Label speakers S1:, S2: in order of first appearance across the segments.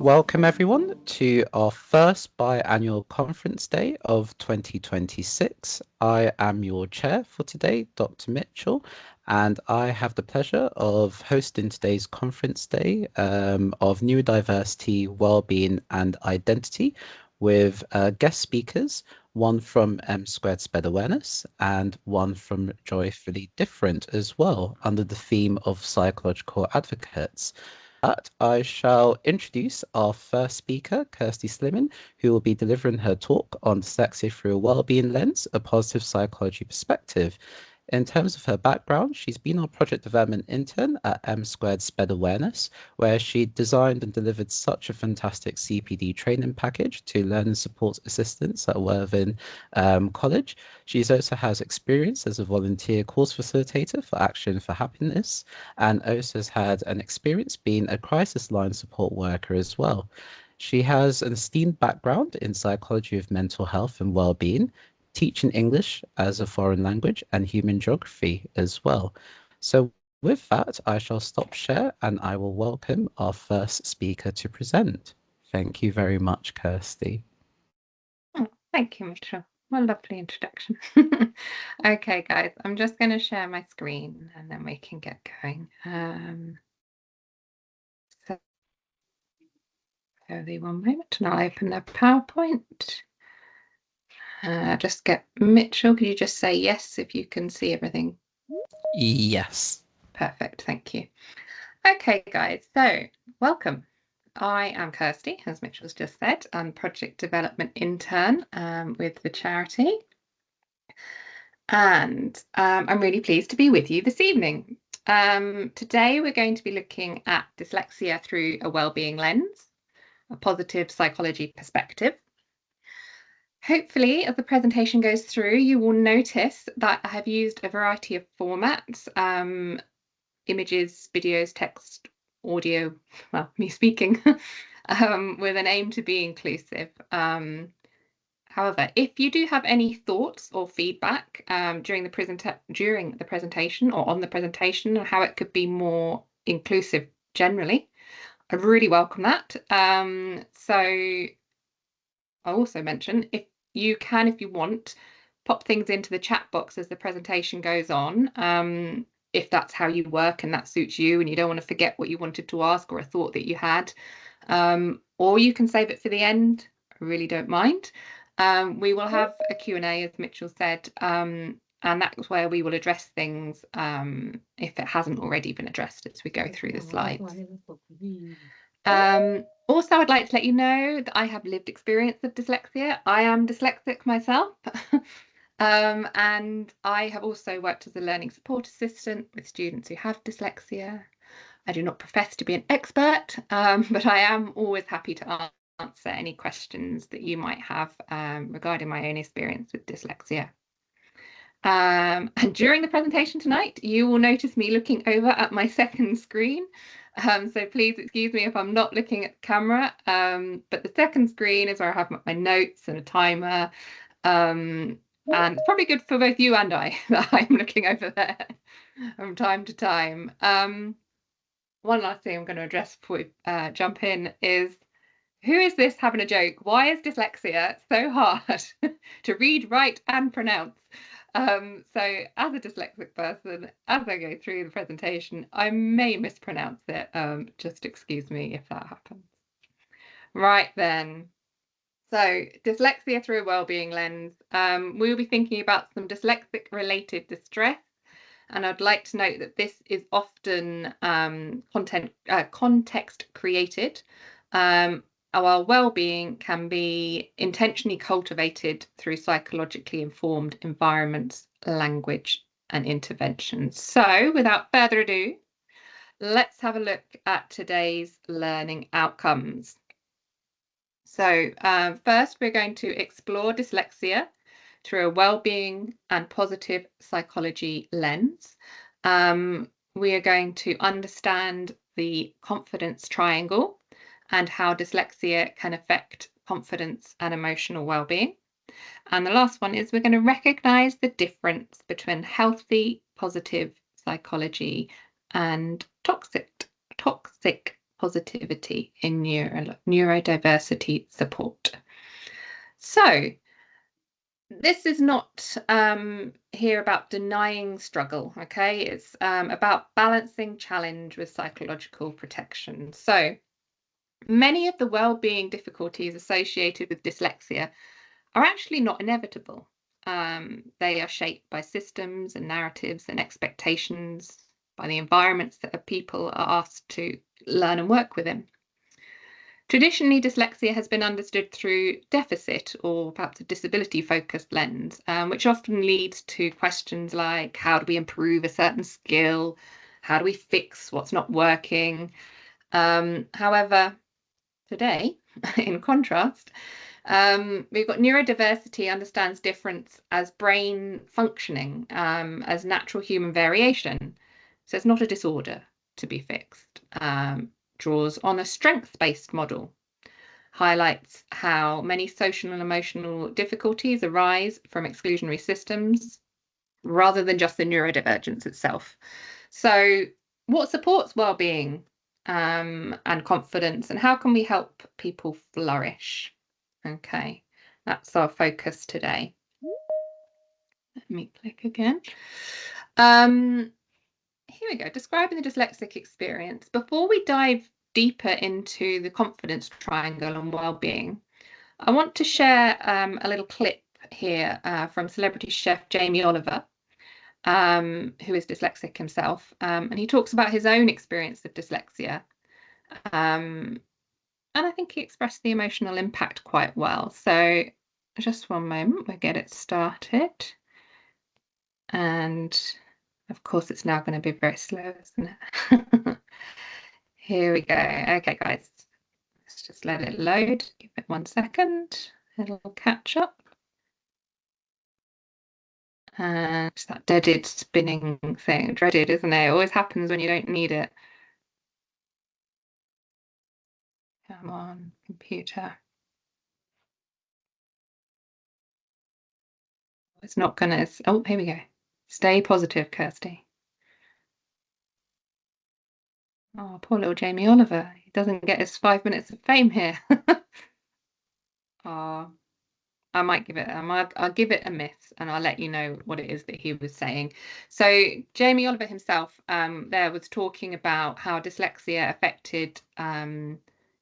S1: Welcome everyone to our first biannual conference day of 2026. I am your chair for today, Dr. Mitchell, and I have the pleasure of hosting today's conference day of Neurodiversity, Wellbeing and Identity with guest speakers, one from M² SPED Awareness and one from Joyfully Different as well, under the theme of psychological advocates. I shall introduce our first speaker, Kirsty Slimming, who will be delivering her talk on dyslexia through a wellbeing lens, a positive psychology perspective. In terms of her background, she's been our Project Development Intern at M² SPED Awareness, where she designed and delivered such a fantastic CPD training package to learning support assistants at Worthing College. She also has experience as a volunteer course facilitator for Action for Happiness, and also has had an experience being a crisis line support worker as well. She has an esteemed background in psychology of mental health and well-being, teaching English as a foreign language and human geography as well. So with that, I shall stop share and I will welcome our first speaker to present. Thank you very much, Kirsty.
S2: Oh, thank you, Mitchell. What a lovely introduction. Okay, guys, I'm just going to share my screen and then we can get going. So, give me one moment and I'll open the PowerPoint. Just get Mitchell, could you just say yes if you can see everything?
S1: Yes.
S2: Perfect, thank you. Okay, guys, so welcome. I am Kirsty, as Mitchell's just said. I'm Project Development Intern with the charity. And I'm really pleased to be with you this evening. Today we're going to be looking at dyslexia through a wellbeing lens, a positive psychology perspective. Hopefully, as the presentation goes through, you will notice that I have used a variety of formats, images, videos, text, audio, well, me speaking, with an aim to be inclusive. However, if you do have any thoughts or feedback during the presentation or on the presentation on how it could be more inclusive generally, I really welcome that. So I also mention if you want, pop things into the chat box as the presentation goes on. If that's how you work and that suits you and you don't want to forget what you wanted to ask or a thought that you had, or you can save it for the end. I really don't mind. We will have a Q&A, as Mitchell said, and that's where we will address things if it hasn't already been addressed as we go through the slides. Also, I'd like to let you know that I have lived experience of dyslexia. I am dyslexic myself. And I have also worked as a learning support assistant with students who have dyslexia. I do not profess to be an expert, but I am always happy to answer any questions that you might have regarding my own experience with dyslexia. And during the presentation tonight, you will notice me looking over at my second screen. So please excuse me if I'm not looking at the camera, but the second screen is where I have my notes and a timer. And it's probably good for both you and I that I'm looking over there from time to time. One last thing I'm going to address before we jump in is, who is this having a joke? Why is dyslexia so hard to read, write and pronounce? So as a dyslexic person, as I go through the presentation, I may mispronounce it. Just excuse me if that happens. Right then. So dyslexia through a wellbeing lens. We'll be thinking about some dyslexic related distress. And I'd like to note that this is often context created. Our well-being can be intentionally cultivated through psychologically informed environments, language, and interventions. So without further ado, let's have a look at today's learning outcomes. So first, we're going to explore dyslexia through a well-being and positive psychology lens. We are going to understand the confidence triangle and how dyslexia can affect confidence and emotional well-being. And the last one is we're going to recognise the difference between healthy, positive psychology and toxic positivity in neurodiversity support. So this is not here about denying struggle, okay? It's about balancing challenge with psychological protection. So many of the well-being difficulties associated with dyslexia are actually not inevitable. They are shaped by systems and narratives and expectations, by the environments that people are asked to learn and work within. Traditionally, dyslexia has been understood through deficit or perhaps a disability-focused lens, which often leads to questions like, how do we improve a certain skill? How do we fix what's not working? However, today, in contrast, we've got neurodiversity understands difference as brain functioning, as natural human variation. So it's not a disorder to be fixed. Draws on a strengths-based model, highlights how many social and emotional difficulties arise from exclusionary systems rather than just the neurodivergence itself. So what supports well-being and confidence, and how can we help people flourish? Okay, that's our focus today. Let me click again. Here we go, describing the dyslexic experience. Before we dive deeper into the confidence triangle and well-being, I want to share a little clip here from celebrity chef Jamie Oliver, who is dyslexic himself, and he talks about his own experience of dyslexia. And I think he expressed the emotional impact quite well. So just one moment, we'll get it started. And of course, it's now going to be very slow, isn't it? Here we go. Okay, guys, let's just let it load. Give it 1 second. It'll catch up. And it's that dreaded spinning thing. Dreaded, isn't it? It always happens when you don't need it. Come on, computer. It's not gonna. Oh, here we go. Stay positive, Kirsty. Oh, poor little Jamie Oliver. He doesn't get his 5 minutes of fame here. Oh, I might give it. I'll give it a miss, and I'll let you know what it is that he was saying. So Jamie Oliver himself, there was talking about how dyslexia affected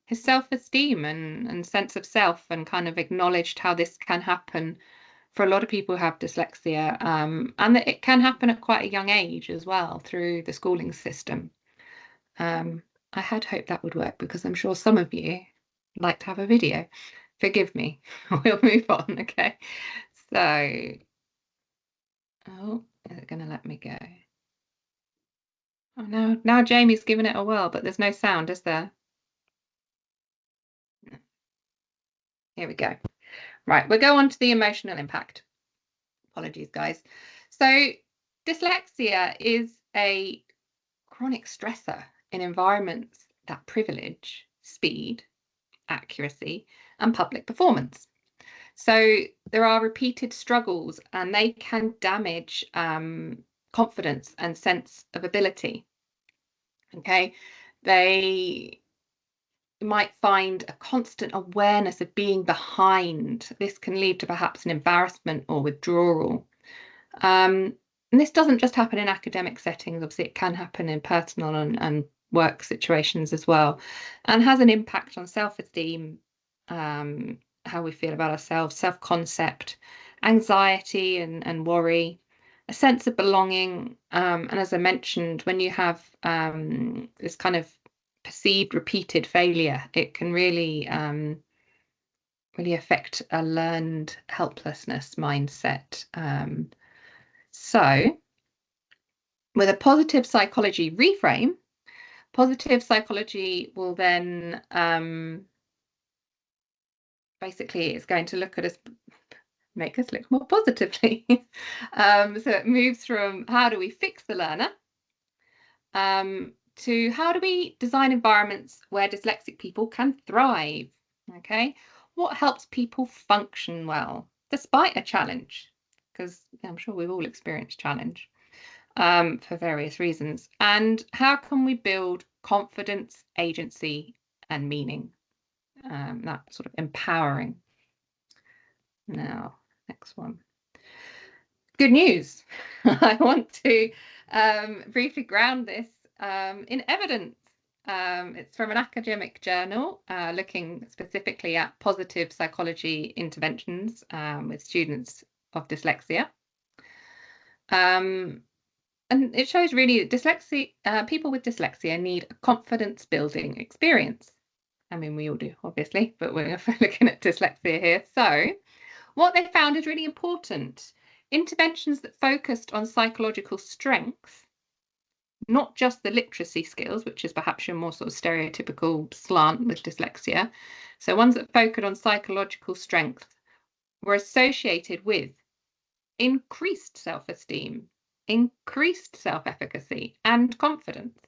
S2: his self-esteem and sense of self, and kind of acknowledged how this can happen for a lot of people who have dyslexia, and that it can happen at quite a young age as well through the schooling system. I had hoped that would work, because I'm sure some of you like to have a video. Forgive me. We'll move on, okay? So, oh, is it going to let me go? Oh, now Jamie's given it a whirl, but there's no sound, is there? Here we go. Right, we'll go on to the emotional impact. Apologies, guys. So, dyslexia is a chronic stressor in environments that privilege speed, accuracy, and public performance. So there are repeated struggles, and they can damage confidence and sense of ability. Okay, they might find a constant awareness of being behind. This can lead to perhaps an embarrassment or withdrawal. And this doesn't just happen in academic settings. Obviously, it can happen in personal and work situations as well, and has an impact on self-esteem, how we feel about ourselves, self-concept, anxiety and worry, a sense of belonging. And as I mentioned, when you have this kind of perceived repeated failure, it can really really affect a learned helplessness mindset. So with a positive psychology reframe, positive psychology will then basically it's going to look at us, make us look more positively. So it moves from how do we fix the learner to how do we design environments where dyslexic people can thrive. Okay, what helps people function well despite a challenge? Because I'm sure we've all experienced challenge for various reasons. And how can we build confidence, agency, and meaning. That sort of empowering. Now, next one. Good news. I want to briefly ground this in evidence. It's from an academic journal looking specifically at positive psychology interventions with students of dyslexia. And it shows really that people with dyslexia need a confidence building experience. I mean, we all do, obviously, but we're looking at dyslexia here. So what they found is really important. Interventions that focused on psychological strength, not just the literacy skills, which is perhaps your more sort of stereotypical slant with dyslexia. So ones that focused on psychological strength were associated with increased self-esteem, increased self-efficacy, and confidence.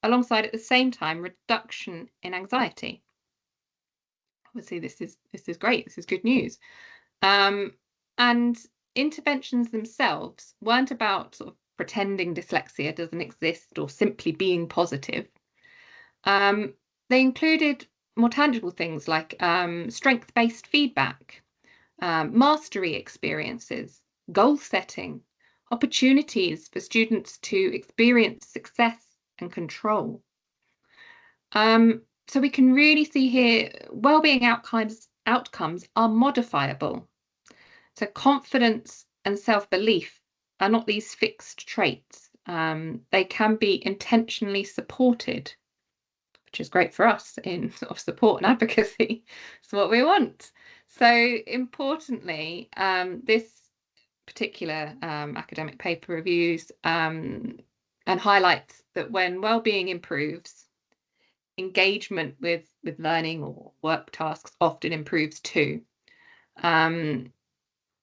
S2: Alongside at the same time, reduction in anxiety. Obviously, this is great. This is good news. And interventions themselves weren't about sort of pretending dyslexia doesn't exist or simply being positive. They included more tangible things like strength-based feedback, mastery experiences, goal setting, opportunities for students to experience success and control. So we can really see here wellbeing outcomes are modifiable. So confidence and self-belief are not these fixed traits. They can be intentionally supported, which is great for us in sort of support and advocacy. It's what we want. So importantly, this particular academic paper reviews and highlights that when wellbeing improves, engagement with learning or work tasks often improves too.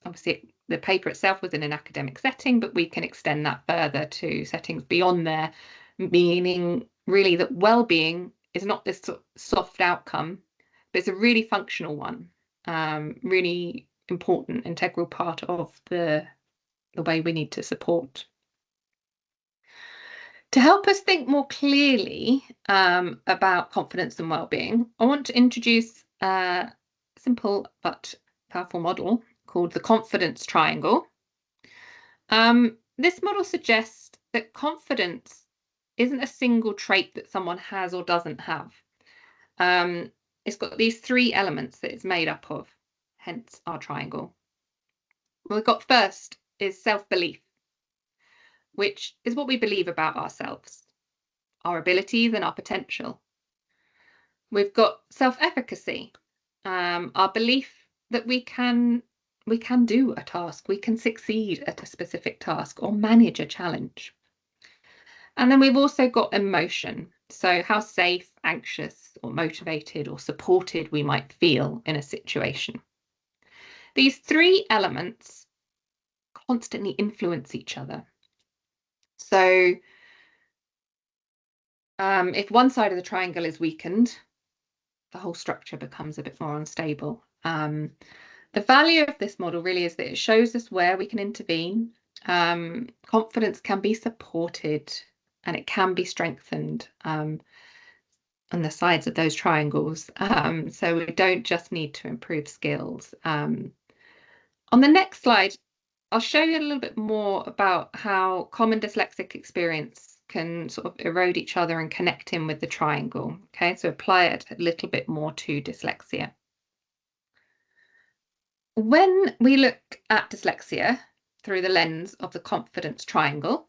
S2: Obviously, the paper itself was in an academic setting, but we can extend that further to settings beyond there, meaning really that well-being is not this sort of soft outcome, but it's a really functional one, really important, integral part of the way we need to support. To help us think more clearly about confidence and well-being, I want to introduce a simple but powerful model called the confidence triangle. This model suggests that confidence isn't a single trait that someone has or doesn't have. It's got these three elements that it's made up of, hence our triangle. What we've got first is self-belief, which is what we believe about ourselves, our abilities and our potential. We've got self-efficacy, our belief that we can do a task, we can succeed at a specific task or manage a challenge. And then we've also got emotion, so how safe, anxious, or motivated or supported we might feel in a situation. These three elements constantly influence each other. So if one side of the triangle is weakened, the whole structure becomes a bit more unstable. The value of this model really is that it shows us where we can intervene. Confidence can be supported and it can be strengthened on the sides of those triangles. So we don't just need to improve skills. On the next slide, I'll show you a little bit more about how common dyslexic experience can sort of erode each other and connect in with the triangle. Okay, so apply it a little bit more to dyslexia. When we look at dyslexia through the lens of the confidence triangle,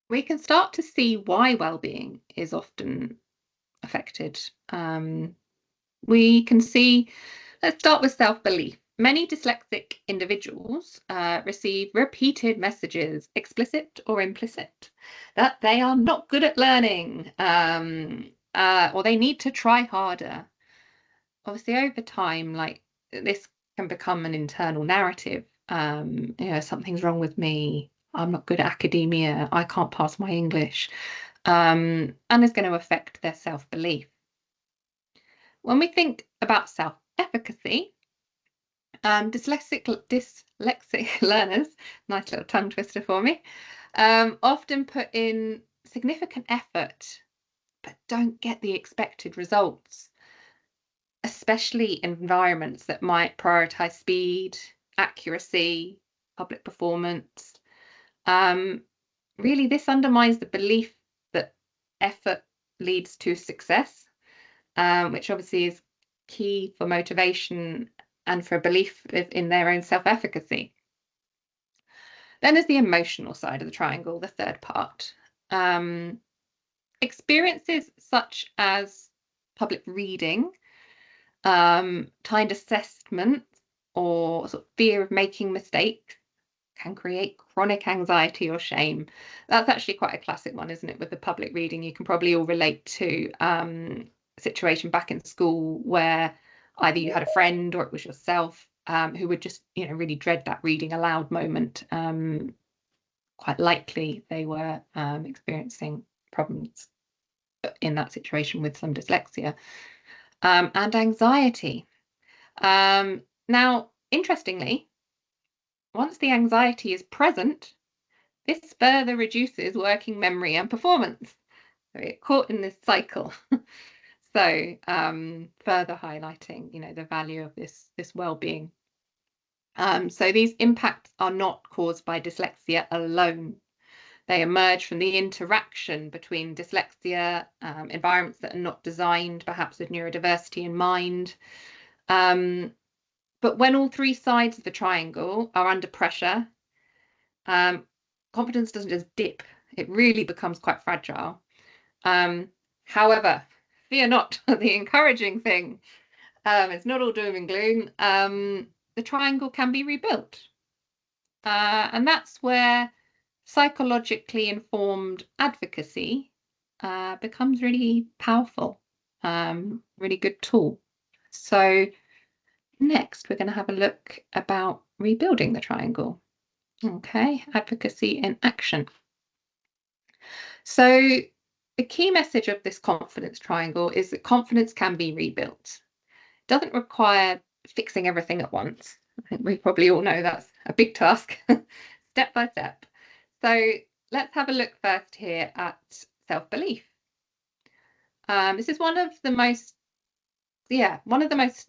S2: we can start to see why well-being is often affected. We can see, let's start with self-belief. Many dyslexic individuals receive repeated messages, explicit or implicit, that they are not good at learning or they need to try harder. Obviously, over time, like this can become an internal narrative. You know, something's wrong with me. I'm not good at academia. I can't pass my English. And it's going to affect their self-belief. When we think about self-efficacy, dyslexic learners, nice little tongue twister for me, often put in significant effort, but don't get the expected results, especially in environments that might prioritize speed, accuracy, public performance. Really, this undermines the belief that effort leads to success, which obviously is key for motivation and for a belief in their own self-efficacy. Then there's the emotional side of the triangle, the third part. Experiences such as public reading, timed assessment, or sort of fear of making mistakes can create chronic anxiety or shame. That's actually quite a classic one, isn't it? With the public reading, you can probably all relate to a situation back in school where either you had a friend or it was yourself who would just, really dread that reading aloud moment. Quite likely they were experiencing problems in that situation with some dyslexia and anxiety. Now, interestingly, once the anxiety is present, this further reduces working memory and performance. So we get caught in this cycle. So further highlighting, the value of this well-being. So these impacts are not caused by dyslexia alone. They emerge from the interaction between dyslexia, environments that are not designed, perhaps with neurodiversity in mind. But when all three sides of the triangle are under pressure, confidence doesn't just dip, it really becomes quite fragile. However, fear not, the encouraging thing, it's not all doom and gloom. The triangle can be rebuilt. And that's where psychologically informed advocacy becomes really powerful, really good tool. So next, we're going to have a look about rebuilding the triangle. Okay, advocacy in action. So the key message of this confidence triangle is that confidence can be rebuilt. It doesn't require fixing everything at once. I think we probably all know that's a big task, step by step. So let's have a look first here at self-belief. This is one of the most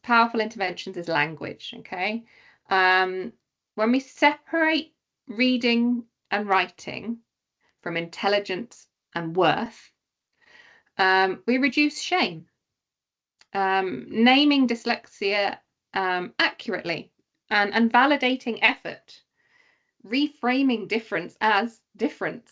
S2: powerful interventions is language, okay? When we separate reading and writing from intelligence and worth, we reduce shame. Naming dyslexia accurately and validating effort, reframing difference as difference,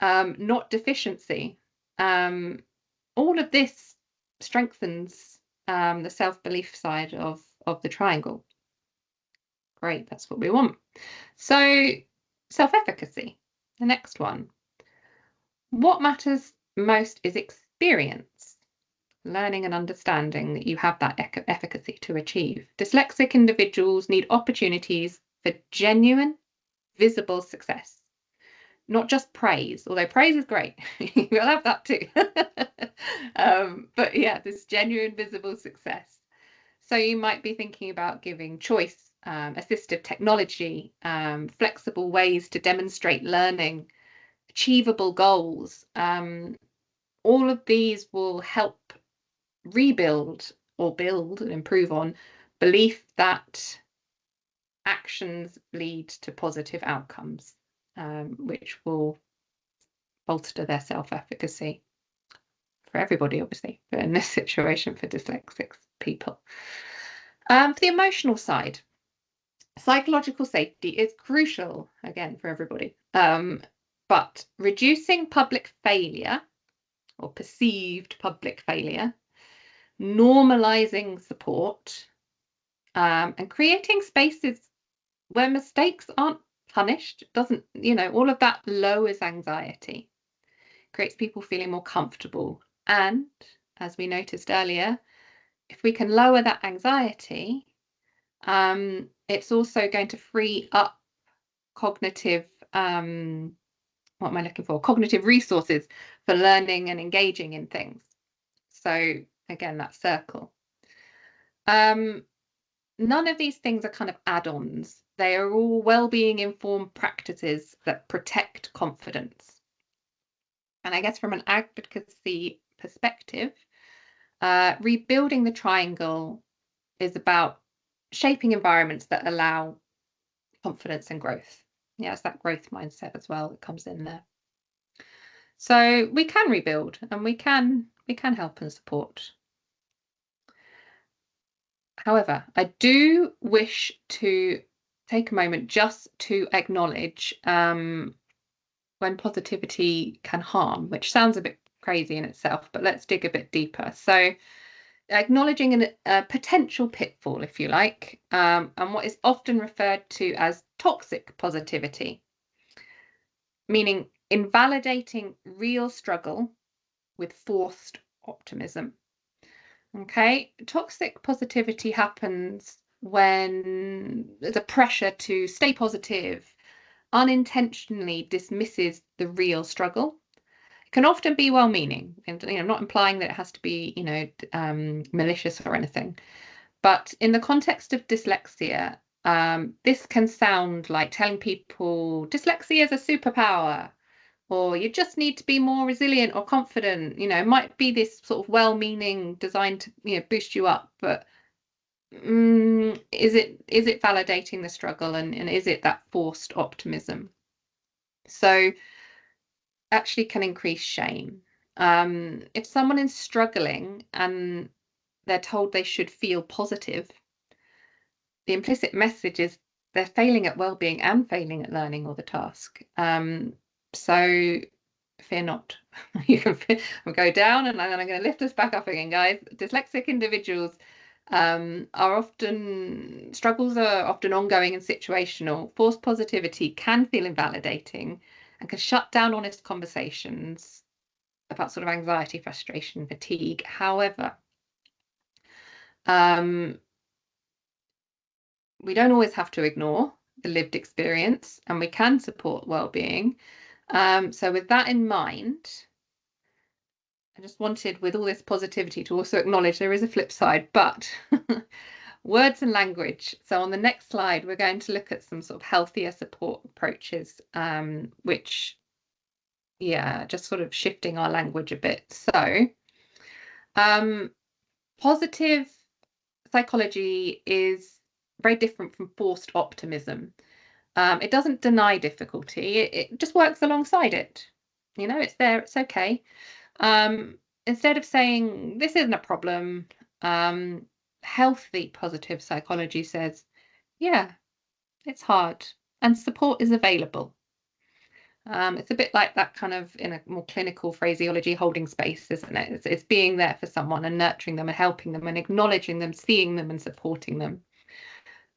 S2: not deficiency. All of this strengthens the self-belief side of the triangle. Great, that's what we want. So self-efficacy, the next one. What matters most is experience, learning and understanding that you have that efficacy to achieve. Dyslexic individuals need opportunities for genuine, visible success, not just praise, although praise is great. We'll have that too. But yeah, this genuine, visible success. So you might be thinking about giving choice, assistive technology, flexible ways to demonstrate learning, achievable goals. All of these will help rebuild or build and improve on belief that actions lead to positive outcomes, which will bolster their self-efficacy for everybody, obviously, but in this situation for dyslexic people. For the emotional side, psychological safety is crucial, again, for everybody. But reducing public failure or perceived public failure, normalizing support, and creating spaces where mistakes aren't punished, doesn't, all of that lowers anxiety, creates people feeling more comfortable. And as we noticed earlier, if we can lower that anxiety, it's also going to free up cognitive, cognitive resources for learning and engaging in things. So again, that circle. None of these things are kind of add-ons. They are all well-being informed practices that protect confidence. And I guess from an advocacy perspective, rebuilding the triangle is about shaping environments that allow confidence and growth. Yeah, it's that growth mindset as well that comes in there. So we can rebuild, and we can help and support. However, I do wish to take a moment just to acknowledge when positivity can harm, which sounds a bit crazy in itself, but let's dig a bit deeper. So acknowledging a potential pitfall, if you like, and what is often referred to as toxic positivity, meaning invalidating real struggle with forced optimism. Okay, toxic positivity happens when there's a pressure to stay positive, unintentionally dismisses the real struggle. It can often be well-meaning, and I'm not implying that it has to be, malicious or anything. But in the context of dyslexia, this can sound like telling people dyslexia is a superpower, or you just need to be more resilient or confident. It might be this sort of well-meaning designed to, boost you up, but is it validating the struggle, and is it that forced optimism? So actually can increase shame. If someone is struggling and they're told they should feel positive, the implicit message is they're failing at well-being and failing at learning or the task. So fear not. You can go down, and then I'm going to lift us back up again, guys. Dyslexic individuals struggles are often ongoing and situational. Forced positivity can feel invalidating and can shut down honest conversations about sort of anxiety, frustration, fatigue. However, we don't always have to ignore the lived experience, and we can support well-being. So with that in mind, I just wanted, with all this positivity, to also acknowledge there is a flip side, but words and language. So on the next slide, we're going to look at some sort of healthier support approaches, which, just sort of shifting our language a bit. So positive psychology is very different from forced optimism. It doesn't deny difficulty. It just works alongside it. It's there. It's okay. Instead of saying this isn't a problem, healthy positive psychology says, yeah, it's hard and support is available. It's a bit like that kind of, in a more clinical phraseology, holding space, isn't it? It's being there for someone and nurturing them and helping them and acknowledging them, seeing them and supporting them.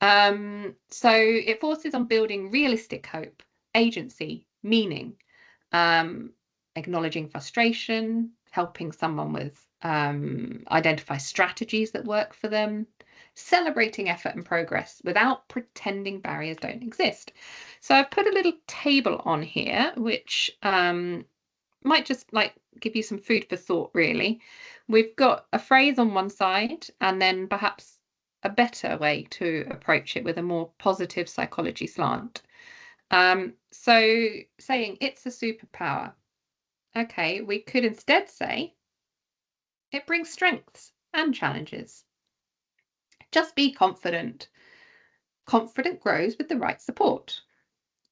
S2: So it forces on building realistic hope, agency, meaning, acknowledging frustration, helping someone with identify strategies that work for them, celebrating effort and progress without pretending barriers don't exist. So I've put a little table on here, which might just give you some food for thought, really. We've got a phrase on one side, and then perhaps a better way to approach it with a more positive psychology slant. So saying it's a superpower. Okay, we could instead say it brings strengths and challenges. Just be confident. Confident grows with the right support.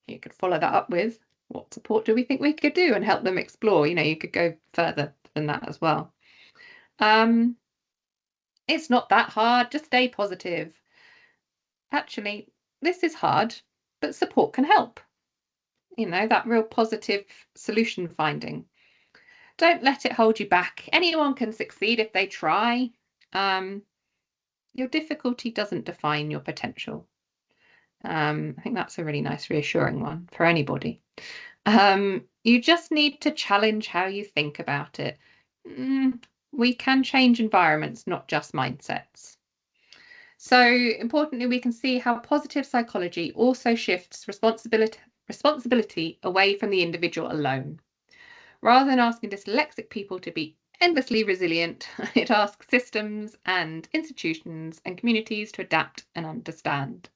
S2: You could follow that up with, what support do we think we could do, and help them explore. You could go further than that as well. It's not that hard, just stay positive. Actually, this is hard, but support can help. That real positive solution finding. Don't let it hold you back. Anyone can succeed if they try. Your difficulty doesn't define your potential. I think that's a really nice, reassuring one for anybody. You just need to challenge how you think about it. We can change environments, not just mindsets. So importantly, we can see how positive psychology also shifts responsibility away from the individual alone. Rather than asking dyslexic people to be endlessly resilient, it asks systems and institutions and communities to adapt and understand.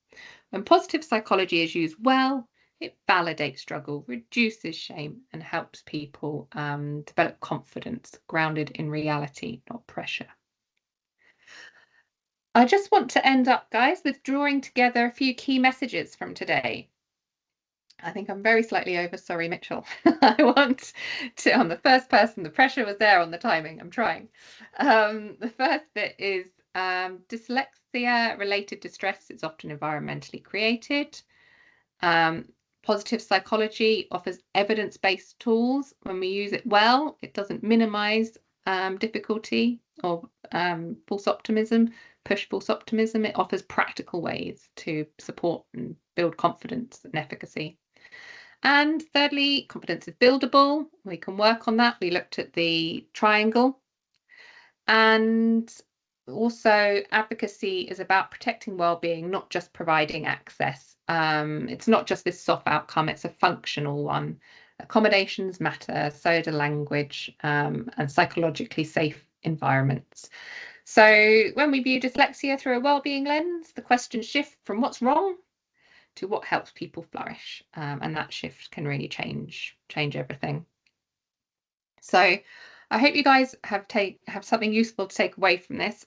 S2: When positive psychology is used well, It validates struggle, reduces shame, and helps people develop confidence grounded in reality, not pressure. I just want to end up, guys, with drawing together a few key messages from today. I think I'm very slightly over. Sorry, Mitchell. I want to, I'm the first person, the pressure was there on the timing. I'm trying. The first bit is dyslexia related to stress is often environmentally created. Positive psychology offers evidence-based tools. When we use it well, it doesn't minimize difficulty or false optimism, push false optimism. It offers practical ways to support and build confidence and efficacy. And thirdly, confidence is buildable. We can work on that. We looked at the triangle. And also, advocacy is about protecting well-being, not just providing access. It's not just this soft outcome, it's a functional one. Accommodations matter, so do language, and psychologically safe environments. So when we view dyslexia through a well-being lens, the questions shift from what's wrong to what helps people flourish, and that shift can really change everything. So I hope you guys have something useful to take away from this.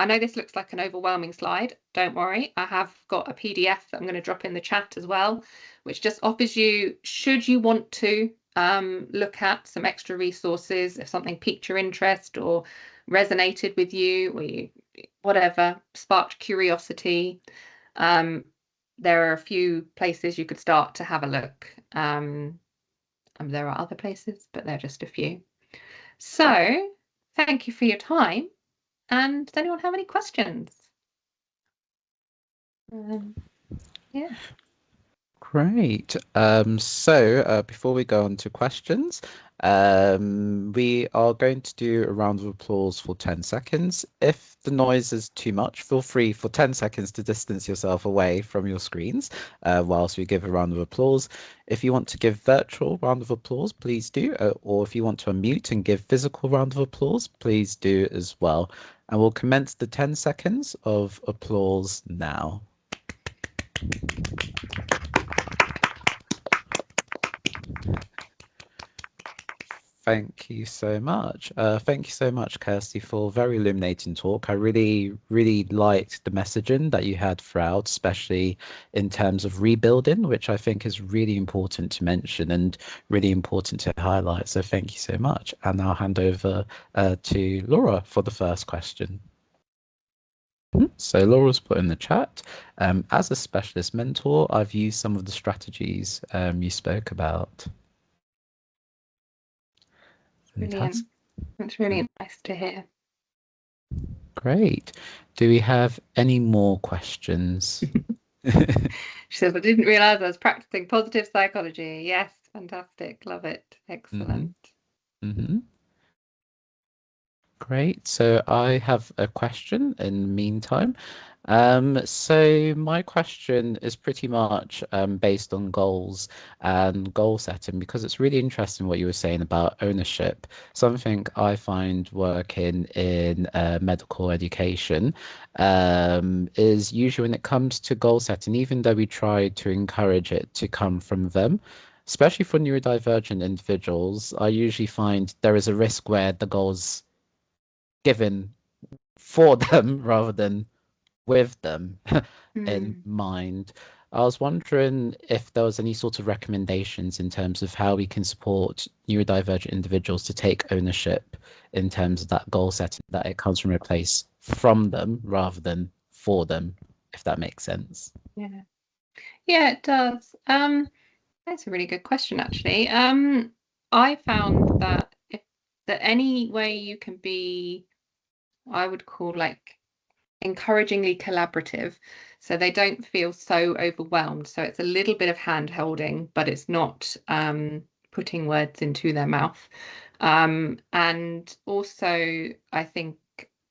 S2: I know this looks like an overwhelming slide. Don't worry, I have got a PDF that I'm going to drop in the chat as well, which just offers you, should you want to look at some extra resources, if something piqued your interest or resonated with you, or you, whatever, sparked curiosity. There are a few places you could start to have a look. There are other places, but they're just a few. So thank you for your time. And does anyone have any questions? Yeah.
S1: Great. So before we go on to questions, we are going to do a round of applause for 10 seconds. If the noise is too much, feel free for 10 seconds to distance yourself away from your screens whilst we give a round of applause. If you want to give virtual round of applause, please do. Or if you want to unmute and give physical round of applause, please do as well. And we'll commence the 10 seconds of applause now. Thank you so much. Thank you so much, Kirsty, for a very illuminating talk. I really liked the messaging that you had throughout, especially in terms of rebuilding, which I think is really important to mention and really important to highlight. So thank you so much. And I'll hand over to Laura for the first question. So Laura's put in the chat, as a specialist mentor, I've used some of the strategies you spoke about.
S2: Brilliant. That's really nice to hear.
S1: Great. Do we have any more questions?
S2: She says, I didn't realize I was practicing positive psychology. Yes, fantastic. Love it. Excellent.
S1: Great. So I have a question in the meantime. So my question is pretty much based on goals and goal setting, because it's really interesting what you were saying about ownership. Something I find working in medical education is usually when it comes to goal setting, even though we try to encourage it to come from them, especially for neurodivergent individuals, I usually find there is a risk where the goals given for them rather than with them in mind. I was wondering if there was any sort of recommendations in terms of how we can support neurodivergent individuals to take ownership in terms of that goal setting, that it comes from a place from them rather than for them, if that makes sense.
S2: Yeah, it does. That's a really good question, actually. I found that any way you can be, I would call like encouragingly collaborative, so they don't feel so overwhelmed. So it's a little bit of hand holding, but it's not putting words into their mouth. And also, I think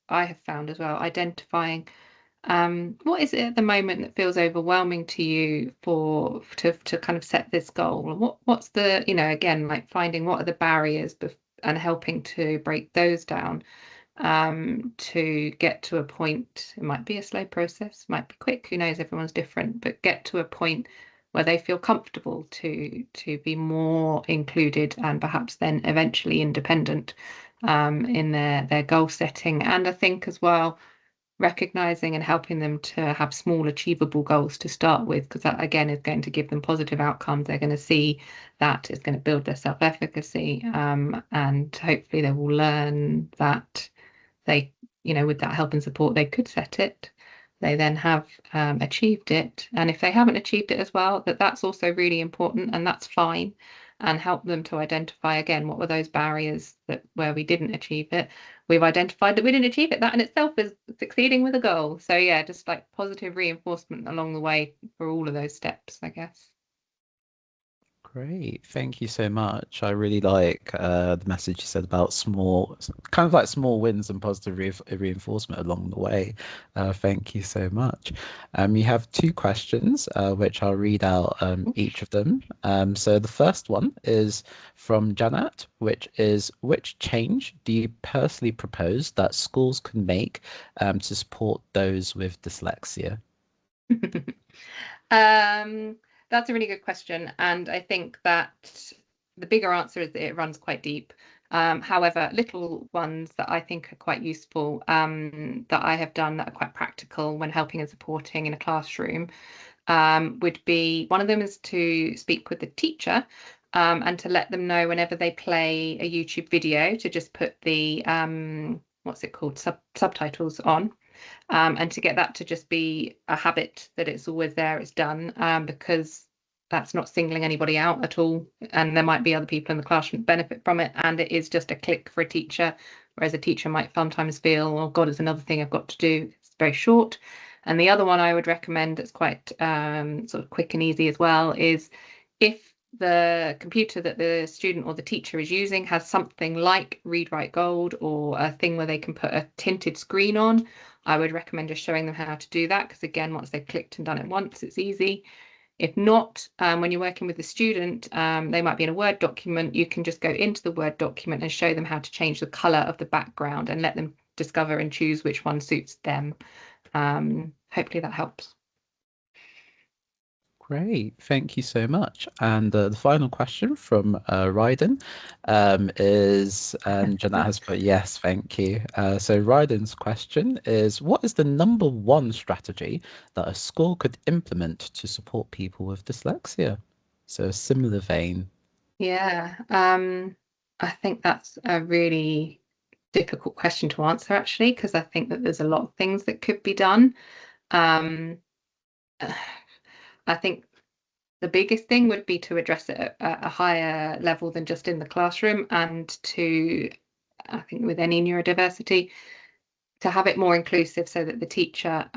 S2: I have found as well, identifying what is it at the moment that feels overwhelming to you to kind of set this goal? What's the, again, like finding what are the barriers and helping to break those down to get to a point. It might be a slow process, might be quick, who knows, everyone's different, but get to a point where they feel comfortable to be more included and perhaps then eventually independent in their goal setting. And I think as well, recognizing and helping them to have small achievable goals to start with, because that again is going to give them positive outcomes. They're going to see that it's going to build their self-efficacy, and hopefully they will learn that they, with that help and support, they could set it. They then have achieved it, and if they haven't achieved it as well, that's also really important, and that's fine. And help them to identify again what were those barriers where we didn't achieve it. We've identified that we didn't achieve it. That in itself is succeeding with a goal. So yeah, just like positive reinforcement along the way for all of those steps, I guess.
S1: Great, thank you so much. I really like the message you said about kind of like small wins and positive reinforcement along the way. Thank you so much. You have two questions, which I'll read out each of them. So the first one is from Janat, which is, which change do you personally propose that schools can make to support those with dyslexia?
S2: That's a really good question, and I think that the bigger answer is that it runs quite deep. However, little ones that I think are quite useful, that I have done that are quite practical when helping and supporting in a classroom, would be, one of them is to speak with the teacher, and to let them know whenever they play a YouTube video to just put the what's it called, subtitles on. And to get that to just be a habit, that it's always there, it's done, because that's not singling anybody out at all. And there might be other people in the classroom that benefit from it. And it is just a click for a teacher, whereas a teacher might sometimes feel, oh God, it's another thing I've got to do. It's very short. And the other one I would recommend that's quite sort of quick and easy as well is, if the computer that the student or the teacher is using has something like Read Write Gold, or a thing where they can put a tinted screen on, I would recommend just showing them how to do that, because again, once they've clicked and done it once, it's easy. If not, when you're working with the student, they might be in a Word document, you can just go into the Word document and show them how to change the colour of the background and let them discover and choose which one suits them. Hopefully that helps.
S1: Great, thank you so much. And the final question from Ryden is, and Jeanette has put yes, thank you. So Ryden's question is, what is the #1 strategy that a school could implement to support people with dyslexia? So a similar vein.
S2: Yeah, I think that's a really difficult question to answer, actually, because I think that there's a lot of things that could be done. I think the biggest thing would be to address it at a higher level than just in the classroom, and to, I think with any neurodiversity, to have it more inclusive, so that the teacher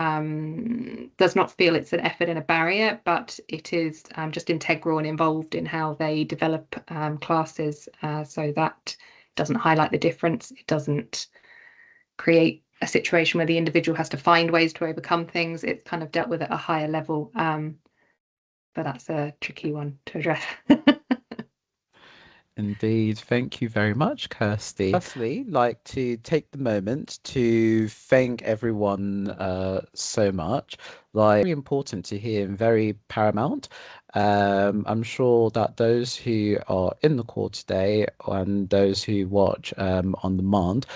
S2: does not feel it's an effort and a barrier, but it is just integral and involved in how they develop classes, so that doesn't highlight the difference. It doesn't create a situation where the individual has to find ways to overcome things. It's kind of dealt with at a higher level, but that's a tricky one to address.
S1: Indeed. Thank you very much, Kirsty. Firstly, like to take the moment to thank everyone so much. Like, very important to hear and very paramount. I'm sure that those who are in the call today and those who watch on demand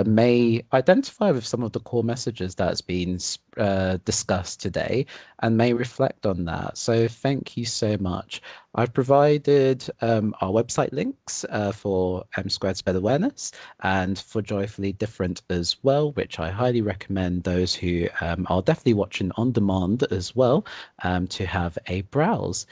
S1: may identify with some of the core messages that's been discussed today and may reflect on that. So thank you so much. I've provided our website links for M² SPED Awareness and for Joyfully Different as well, which I highly recommend those who are definitely watching on demand as well to have a browse.